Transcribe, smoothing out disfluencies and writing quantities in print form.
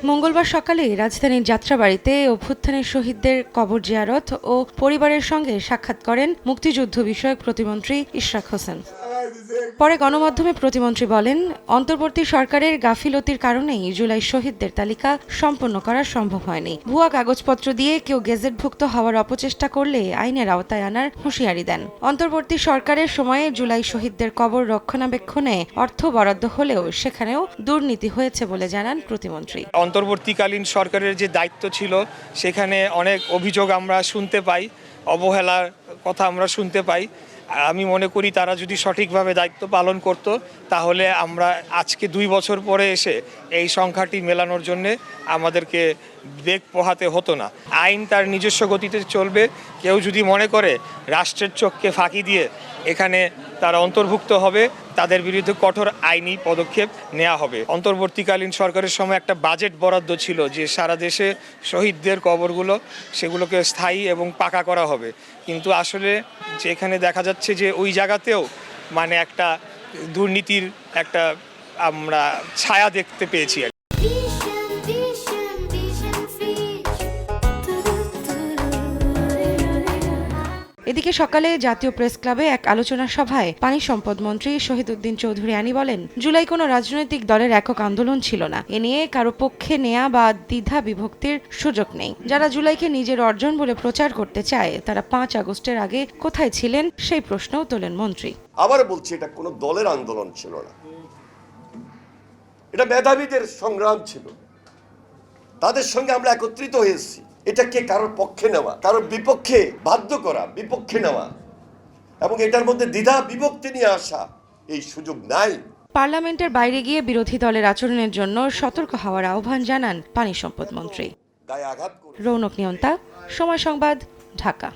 মঙ্গলবার সকালে রাজধানীর যাত্রাবাড়িতে অভ্যুত্থানের শহীদদের কবর জিয়ারত ও পরিবারের সঙ্গে সাক্ষাৎ করেন মুক্তিযুদ্ধ বিষয়ক প্রতিমন্ত্রী ইশরাক হোসেন। পরে গণমাধ্যমে প্রতিমন্ত্রী বলেন, অন্তর্বর্তী সরকারের গাফিলতির কারণেই জুলাই শহীদদের তালিকা সম্পন্ন করা সম্ভব হয়নি। ভুয়া কাগজপত্র দিয়ে কেউ গেজেটভুক্ত হওয়ার অপচেষ্টা করলে আইনের আওতায় আনার হুঁশিয়ারি দেন। অন্তর্বর্তী সরকারের সময়ে জুলাই শহীদদের কবর রক্ষণাবেক্ষণে অর্থ বরাদ্দ হলেও সেখানেও দুর্নীতি হয়েছে বলে জানান প্রতিমন্ত্রী। অন্তর্বর্তীকালীন সরকারের যে দায়িত্ব ছিল সেখানে অনেক অভিযোগ আমরা শুনতে পাই, অবহেলার কথা আমরা শুনতে পাই। আমি মনে করি তারা যদি সঠিকভাবে দায়িত্ব পালন করত তাহলে আমরা আজকে 2 বছর পরে এসে এই সংখ্যাটি মেলানোর জন্য আমাদেরকে বেগ পোহাতে হতো না। আইন তার নিজস্ব গতিতে চলবে। কেউ যদি মনে করে রাষ্ট্রের চোখকে ফাঁকি দিয়ে এখানে তারা অন্তর্ভুক্ত হবে, তাদের বিরুদ্ধে কঠোর আইনি পদক্ষেপ নেওয়া হবে। অন্তর্বর্তীকালীন সরকারের সময় একটা বাজেট বরাদ্দ ছিল যে সারা দেশে শহীদদের কবরগুলো সেগুলোকে স্থায়ী এবং পাকা করা হবে, কিন্তু আসলে যেখানে দেখা যাচ্ছে যে ওই জায়গাতেও মানে একটা দুর্নীতির একটা আমরা ছায়া দেখতে পেয়েছি। এদিকে সকালে জাতীয় প্রেস ক্লাবে এক আলোচনা সভায় পানি সম্পদ মন্ত্রী শহীদউদ্দিন চৌধুরী আনি বলেন, জুলাই কোনো রাজনৈতিক দলের একক আন্দোলন ছিল না। এ নিয়ে কারো পক্ষে নেয়া বা দ্বিধা বিভক্তির সুযোগ নেই। যারা জুলাইকে নিজের অর্জন বলে প্রচার করতে চায় তারা 5 আগস্টের আগে কোথায় ছিলেন সেই প্রশ্নও তোলেন মন্ত্রী। আবার বলছি, এটা কোনো দলের আন্দোলন ছিল না, এটা মেধাবীদের সংগ্রাম ছিল। তাদের সঙ্গে আমরা একত্রিত হয়েছি। এটাকে কারোর পক্ষে নেওয়া, কারোর বিপক্ষে বাধ্য করা, বিপক্ষে নেওয়া এবং এটার মধ্যে দ্বিধা বিভক্তি নিয়ে আসা, এই সুযোগ নাই। পার্লামেন্টের বাইরে গিয়ে বিরোধী দলের আচরণের জন্য সতর্ক হওয়ার আহ্বান জানান পানি সম্পদ মন্ত্রী। গায়ে আঘাত করে। রৌনক নিয়ন্তা, সময় সংবাদ, ঢাকা।